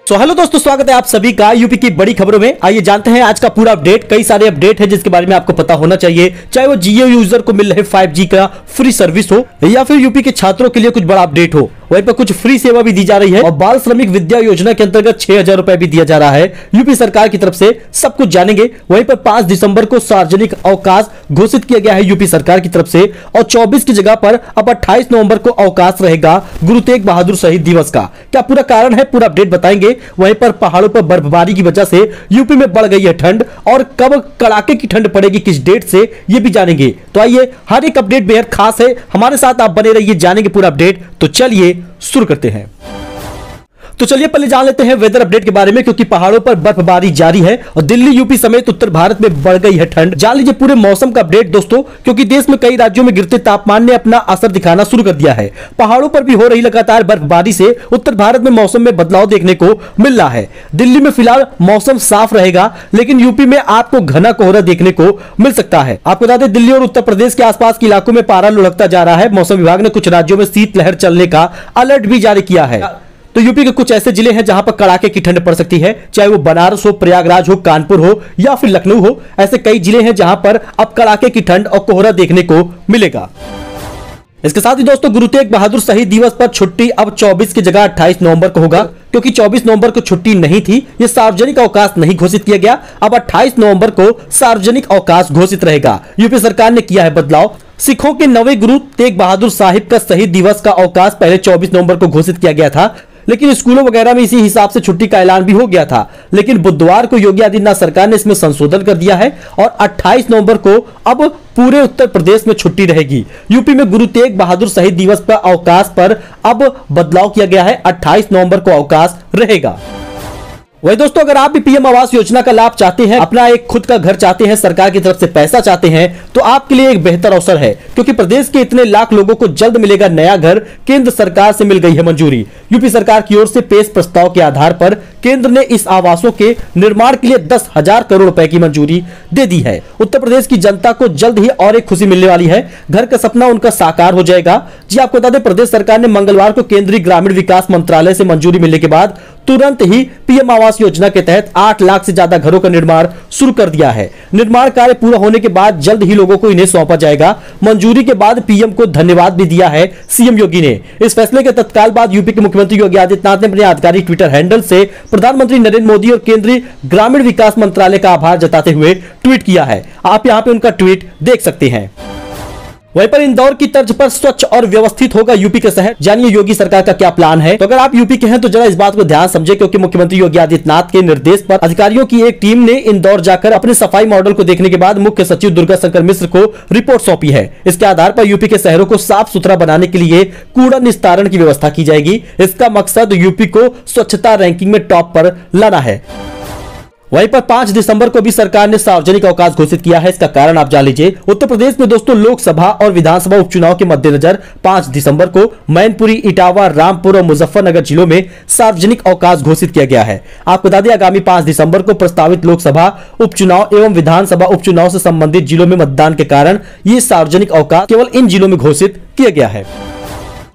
Hello दोस्तों, स्वागत है आप सभी का यूपी की बड़ी खबरों में। आइए जानते हैं आज का पूरा अपडेट। कई सारे अपडेट है जिसके बारे में आपको पता होना चाहिए, चाहे वो जियो यूजर को मिल रहे 5G का फ्री सर्विस हो या फिर यूपी के छात्रों के लिए कुछ बड़ा अपडेट हो। वहीं पर कुछ फ्री सेवा भी दी जा रही है और बाल श्रमिक विद्या योजना के अंतर्गत 6,000 रुपए भी दिया जा रहा है यूपी सरकार की तरफ से। सब कुछ जानेंगे। वहीं पर 5 दिसंबर को सार्वजनिक अवकाश घोषित किया गया है यूपी सरकार की तरफ से और 24 की जगह पर अब 28 नवंबर को अवकाश रहेगा गुरु तेग बहादुर शहीद दिवस का। क्या पूरा कारण है, पूरा अपडेट बताएंगे। वहीं पर पहाड़ों पर बर्फबारी की वजह से यूपी में बढ़ गई है ठंड और कब कड़ाके की ठंड पड़ेगी, किस डेट से, ये भी जानेंगे। तो आइए, हर एक अपडेट बेहद खास है, हमारे साथ आप बने रहिए, जानेंगे पूरा अपडेट। तो चलिए शुरू करते हैं। तो चलिए पहले जान लेते हैं वेदर अपडेट के बारे में, क्योंकि पहाड़ों पर बर्फबारी जारी है और दिल्ली यूपी समेत उत्तर भारत में बढ़ गई है ठंड। जान लीजिए पूरे मौसम का अपडेट दोस्तों, क्योंकि देश में कई राज्यों में गिरते तापमान ने अपना असर दिखाना शुरू कर दिया है। पहाड़ों पर भी हो रही लगातार बर्फबारी से उत्तर भारत में मौसम में बदलाव देखने को मिल रहा है। दिल्ली में फिलहाल मौसम साफ रहेगा, लेकिन यूपी में आपको घना कोहरा देखने को मिल सकता है। आपको बता दें, दिल्ली और उत्तर प्रदेश के आसपास के इलाकों में पारा लुढ़कता जा रहा है। मौसम विभाग ने कुछ राज्यों में शीतलहर चलने का अलर्ट भी जारी किया है। तो यूपी के कुछ ऐसे जिले हैं जहां पर कड़ाके की ठंड पड़ सकती है, चाहे वो बनारस हो, प्रयागराज हो, कानपुर हो या फिर लखनऊ हो। ऐसे कई जिले हैं जहां पर अब कड़ाके की ठंड और कोहरा देखने को मिलेगा। इसके साथ ही दोस्तों, गुरु तेग बहादुर शहीद दिवस पर छुट्टी अब 24 की जगह 28 नवंबर को होगा, क्योंकि 24 नवंबर को छुट्टी नहीं थी। यह सार्वजनिक अवकाश नहीं घोषित किया गया। अब 28 नवंबर को सार्वजनिक अवकाश घोषित रहेगा। यूपी सरकार ने किया है बदलाव। सिखों के नवे गुरु तेग बहादुर साहिब का शहीद दिवस का अवकाश पहले 24 नवंबर को घोषित किया गया था, लेकिन स्कूलों वगैरह में इसी हिसाब से छुट्टी का ऐलान भी हो गया था। लेकिन बुधवार को योगी आदित्यनाथ सरकार ने इसमें संशोधन कर दिया है और 28 नवंबर को अब पूरे उत्तर प्रदेश में छुट्टी रहेगी। यूपी में गुरु तेग बहादुर शहीद दिवस पर अवकाश पर अब बदलाव किया गया है। 28 नवंबर को अवकाश रहेगा। वही दोस्तों, अगर आप भी पीएम आवास योजना का लाभ चाहते हैं, अपना एक खुद का घर चाहते हैं, सरकार की तरफ से पैसा चाहते हैं, तो आपके लिए एक बेहतर अवसर है, क्योंकि प्रदेश के इतने लाख लोगों को जल्द मिलेगा नया घर। केंद्र सरकार से मिल गई है मंजूरी। यूपी सरकार की ओर से पेश प्रस्ताव के आधार पर केंद्र ने इस आवासों के निर्माण के लिए 10,000 करोड़ रुपए की मंजूरी दे दी है। उत्तर प्रदेश की जनता को जल्द ही और एक खुशी मिलने वाली है। घर का सपना उनका साकार हो जाएगा। जी आपको बता दें, प्रदेश सरकार ने मंगलवार को केंद्रीय ग्रामीण विकास मंत्रालय से मंजूरी मिलने के बाद तुरंत ही पीएम आवास योजना के तहत 8 लाख से ज्यादा घरों का निर्माण शुरू कर दिया है। निर्माण कार्य पूरा होने के बाद जल्द ही लोगों को इन्हें सौंपा जाएगा। मंजूरी के बाद पीएम को धन्यवाद भी दिया है सीएम योगी ने। इस फैसले के तत्काल बाद यूपी के मुख्यमंत्री योगी आदित्यनाथ ने अपने आधिकारिक ट्विटर हैंडल से प्रधानमंत्री नरेंद्र मोदी और केंद्रीय ग्रामीण विकास मंत्रालय का आभार जताते हुए ट्वीट किया है। आप यहां पे उनका ट्वीट देख सकते हैं। वहीं पर इंदौर की तर्ज पर स्वच्छ और व्यवस्थित होगा यूपी के शहर। जानिए योगी सरकार का क्या प्लान है। तो अगर आप यूपी के हैं तो जरा इस बात को ध्यान समझे, क्योंकि मुख्यमंत्री योगी आदित्यनाथ के निर्देश पर अधिकारियों की एक टीम ने इंदौर जाकर अपने सफाई मॉडल को देखने के बाद मुख्य सचिव दुर्गा शंकर मिश्र को रिपोर्ट सौंपी है। इसके आधार पर यूपी के शहरों को साफ सुथरा बनाने के लिए कूड़ा निस्तारण की व्यवस्था की जाएगी। इसका मकसद यूपी को स्वच्छता रैंकिंग में टॉप पर लाना है। वहीं पर 5 दिसंबर को भी सरकार ने सार्वजनिक अवकाश घोषित किया है। इसका कारण आप जान लीजिए। उत्तर प्रदेश में दोस्तों लोकसभा और विधानसभा उपचुनाव के मद्देनजर 5 दिसंबर को मैनपुरी, इटावा, रामपुर और मुजफ्फरनगर जिलों में सार्वजनिक अवकाश घोषित किया गया है। आपको बता दें, आगामी 5 दिसंबर को प्रस्तावित लोकसभा उपचुनाव एवं विधानसभा उपचुनाव से संबंधित जिलों में मतदान के कारण ये सार्वजनिक अवकाश केवल इन जिलों में घोषित किया गया है।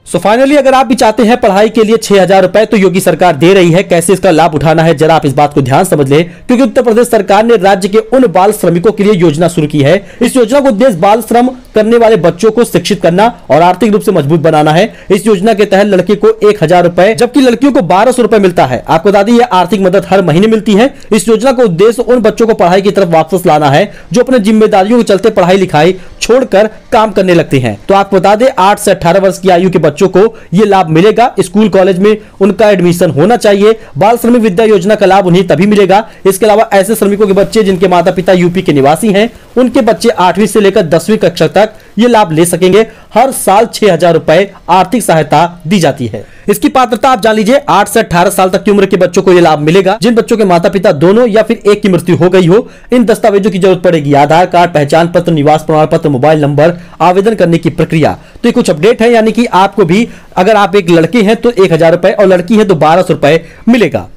सो फाइनली, अगर आप भी चाहते हैं पढ़ाई के लिए 6,000 रुपए तो योगी सरकार दे रही है। कैसे इसका लाभ उठाना है, जरा आप इस बात को ध्यान समझ लें, क्योंकि उत्तर प्रदेश सरकार ने राज्य के उन बाल श्रमिकों के लिए योजना शुरू की है। इस योजना का उद्देश्य बाल श्रम करने वाले बच्चों को शिक्षित करना और आर्थिक रूप से मजबूत बनाना है। इस योजना के तहत लड़के को 1,000 रुपए जबकि लड़कियों को 1,200 रुपए मिलता है। आपको बता दें, यह आर्थिक मदद हर महीने मिलती है। इस योजना का उद्देश्य उन बच्चों को पढ़ाई की तरफ वापस लाना है जो अपने जिम्मेदारियों के चलते पढ़ाई लिखाई छोड़कर काम करने लगते हैं। तो आपको बता दें, 8 से 18 वर्ष की आयु के बच्चों को यह लाभ मिलेगा। स्कूल कॉलेज में उनका एडमिशन होना चाहिए। बाल श्रमिक विद्या योजना का लाभ उन्हें तभी मिलेगा। इसके अलावा ऐसे श्रमिकों के बच्चे जिनके माता पिता यूपी के निवासी हैं, उनके बच्चे 8वीं से लेकर 10वीं कक्षा तक ये लाभ ले सकेंगे। हर साल 6,000 रुपए आर्थिक सहायता दी जाती है। इसकी पात्रता आप जान लीजिए, 8 से 18 साल तक की उम्र के बच्चों को यह लाभ मिलेगा। जिन बच्चों के माता पिता दोनों या फिर एक की मृत्यु हो गई हो, इन दस्तावेजों की जरूरत पड़ेगी। आधार कार्ड, पहचान पत्र, निवास प्रमाण पत्र, मोबाइल नंबर, आवेदन करने की प्रक्रिया। तो ये कुछ अपडेट है, यानी कि आपको भी, अगर आप एक लड़के हैं तो 1,000 रुपए और लड़की है तो 1,200 रुपए मिलेगा।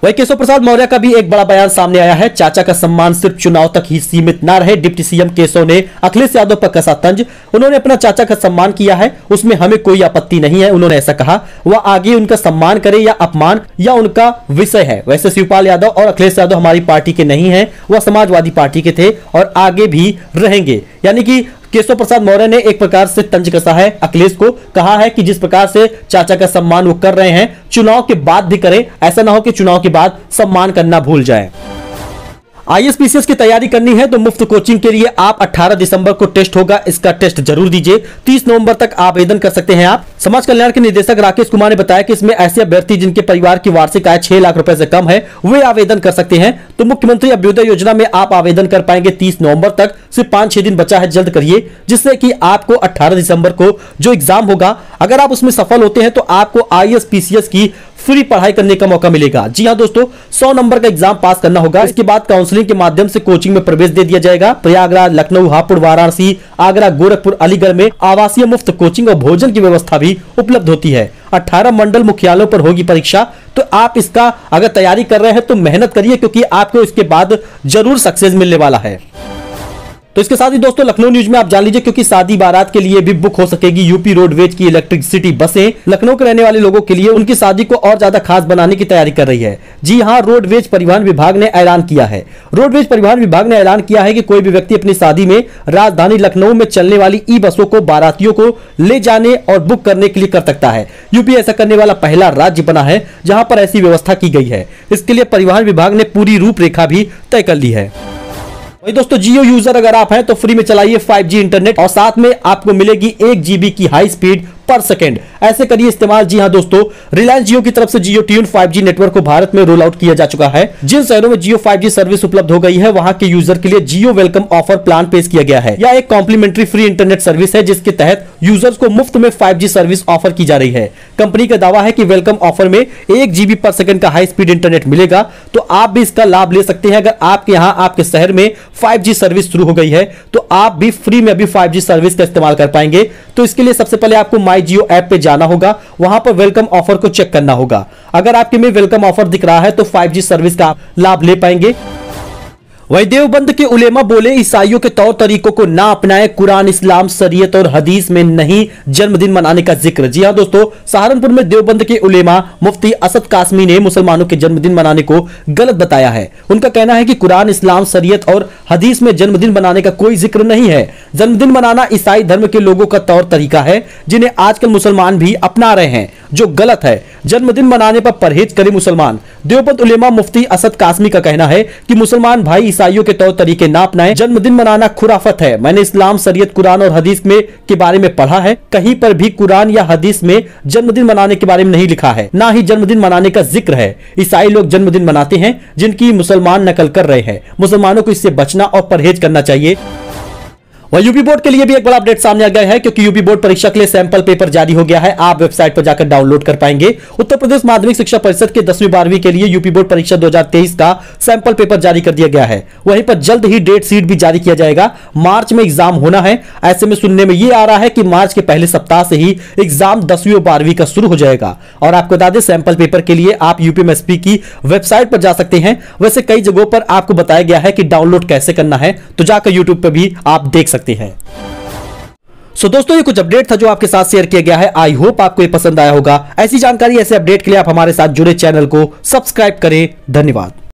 वही केशव प्रसाद मौर्य का भी एक बड़ा बयान सामने आया है। चाचा का सम्मान सिर्फ चुनाव तक ही सीमित ना रहे। डिप्टी सीएम केशव ने अखिलेश यादव पर कसा तंज। उन्होंने अपना चाचा का सम्मान किया है, उसमें हमें कोई आपत्ति नहीं है। उन्होंने ऐसा कहा, वह आगे उनका सम्मान करे या अपमान या उनका विषय है। वैसे शिवपाल यादव और अखिलेश यादव हमारी पार्टी के नहीं है, वह समाजवादी पार्टी के थे और आगे भी रहेंगे। यानी कि केशव प्रसाद मौर्य ने एक प्रकार से तंज कसा है अखिलेश को, कहा है कि जिस प्रकार से चाचा का सम्मान वो कर रहे हैं, चुनाव के बाद भी करें, ऐसा ना हो कि चुनाव के बाद सम्मान करना भूल जाएं। आईएएस की तैयारी करनी है तो मुफ्त कोचिंग के लिए आप 18 दिसंबर को टेस्ट होगा, इसका टेस्ट जरूर दीजिए। 30 नवंबर तक आवेदन कर सकते हैं आप। समाज कल्याण के निदेशक राकेश कुमार ने बताया कि इसमें ऐसे अभ्यर्थी जिनके परिवार की वार्षिक आय 6 लाख रुपए से कम है, वे आवेदन कर सकते हैं। तो मुख्यमंत्री अभ्युदय योजना में आप आवेदन कर पाएंगे 30 नवंबर तक। सिर्फ 5-6 दिन बचा है, जल्द करिए, जिससे कि आपको 18 दिसंबर को जो एग्जाम होगा, अगर आप उसमें सफल होते हैं तो आपको आईएएस पीसीएस की फ्री पढ़ाई करने का मौका मिलेगा। जी हां दोस्तों, 100 नंबर का एग्जाम पास करना होगा। इसके बाद काउंसलिंग के माध्यम से कोचिंग में प्रवेश दे दिया जाएगा। प्रयागराज, लखनऊ, हापुड़, वाराणसी, आगरा, गोरखपुर, अलीगढ़ में आवासीय मुफ्त कोचिंग और भोजन की व्यवस्था भी उपलब्ध होती है। 18 मंडल मुख्यालयों पर होगी परीक्षा। तो आप इसका अगर तैयारी कर रहे हैं तो मेहनत करिए, क्योंकि आपको इसके बाद जरूर सक्सेस मिलने वाला है। तो इसके साथ ही दोस्तों लखनऊ न्यूज में आप जान लीजिए, क्योंकि शादी बारात के लिए भी बुक हो सकेगी यूपी रोडवेज की इलेक्ट्रिसिटी बसें। लखनऊ के रहने वाले लोगों के लिए उनकी शादी को और ज्यादा खास बनाने की तैयारी कर रही है। जी हां, रोडवेज परिवहन विभाग ने ऐलान किया है। रोडवेज परिवहन विभाग ने ऐलान किया है कि कोई भी व्यक्ति अपनी शादी में राजधानी लखनऊ में चलने वाली ई बसों को बारातियों को ले जाने और बुक करने के लिए कर सकता है। यूपी ऐसा करने वाला पहला राज्य बना है जहां पर ऐसी व्यवस्था की गई है। इसके लिए परिवहन विभाग ने पूरी रूपरेखा भी तय कर ली है। वही दोस्तों, जियो यूजर अगर आप हैं तो फ्री में चलाइए 5G इंटरनेट और साथ में आपको मिलेगी 1 GB की हाई स्पीड पर सेकंड। ऐसे करिए इस्तेमाल। जी हां दोस्तों, रिलायंस जियो की तरफ से जियो ट्यून 5G नेटवर्क को भारत में रोल आउट किया जा चुका है। जिन शहरों में जियो 5G सर्विस उपलब्ध हो गई है, वहां के यूजर के लिए जियो वेलकम ऑफर प्लान पेश किया गया है। यह एक कॉम्प्लीमेंट्री फ्री इंटरनेट सर्विस है, जिसके तहत यूजर्स को मुफ्त में 5G सर्विस ऑफर की जा रही है। कंपनी का दावा है कि वेलकम ऑफर में 1 GB पर सेकंड का हाई स्पीड इंटरनेट मिलेगा, तो आप भी इसका लाभ ले सकते हैं। अगर आपके यहां आपके शहर में 5G सर्विस शुरू हो गई है तो आप भी फ्री में अभी 5G सर्विस का इस्तेमाल कर पाएंगे। तो इसके लिए सबसे पहले आपको माई जियो ऐप पे जाना होगा, वहां पर वेलकम ऑफर को चेक करना होगा। अगर आपके में वेलकम ऑफर दिख रहा है तो 5G सर्विस का लाभ ले पाएंगे। वही देवबंद के उलेमा बोले, ईसाइयों के तौर तरीकों को ना अपनाएं, कुरान, इस्लाम, शरीयत और हदीस में नहीं जन्मदिन मनाने का जिक्र। जी हां दोस्तों, सहारनपुर में देवबंद के उलेमा मुफ्ती असद कासमी ने मुसलमानों के जन्मदिन मनाने को गलत बताया है। उनका कहना है कि कुरान, इस्लाम, शरीयत और हदीस में जन्मदिन मनाने का कोई जिक्र नहीं है। जन्मदिन मनाना ईसाई धर्म के लोगों का तौर तरीका है, जिन्हें आजकल मुसलमान भी अपना रहे हैं, जो गलत है। जन्मदिन मनाने पर परहेज करे मुसलमान। देवबंद उलेमा मुफ्ती असद कासमी का कहना है कि मुसलमान भाई ईसाइयों के तौर तरीके ना अपनाएं। जन्मदिन मनाना खुराफत है। मैंने इस्लाम, शरीयत, कुरान और हदीस में के बारे में पढ़ा है, कहीं पर भी कुरान या हदीस में जन्मदिन मनाने के बारे में नहीं लिखा है, ना ही जन्मदिन मनाने का जिक्र है। ईसाई लोग जन्मदिन मनाते हैं जिनकी मुसलमान नकल कर रहे हैं। मुसलमानों को इससे बचना और परहेज करना चाहिए। वह यूपी बोर्ड के लिए भी एक बड़ा अपडेट सामने आ गया है, क्योंकि यूपी बोर्ड परीक्षा के लिए सैंपल पेपर जारी हो गया है। आप वेबसाइट पर जाकर डाउनलोड कर पाएंगे। उत्तर प्रदेश माध्यमिक शिक्षा परिषद के 10वीं 12वीं के लिए यूपी बोर्ड परीक्षा 2023 का सैंपल पेपर जारी कर दिया गया है। वहीं पर जल्द ही डेट शीट भी जारी किया जाएगा। मार्च में एग्जाम होना है। ऐसे में सुनने में यह आ रहा है कि मार्च के पहले सप्ताह से ही एग्जाम 10वीं और 12वीं का शुरू हो जाएगा। और आपको बता दें, सैंपल पेपर के लिए आप यूपीएमएसपी की वेबसाइट पर जा सकते हैं। वैसे कई जगहों पर आपको बताया गया है कि डाउनलोड कैसे करना है, तो जाकर यूट्यूब पर भी आप देख सकते हैं। सो दोस्तों, ये कुछ अपडेट था जो आपके साथ शेयर किया गया है। आई होप आपको ये पसंद आया होगा। ऐसी जानकारी, ऐसे अपडेट के लिए आप हमारे साथ जुड़े, चैनल को सब्सक्राइब करें। धन्यवाद।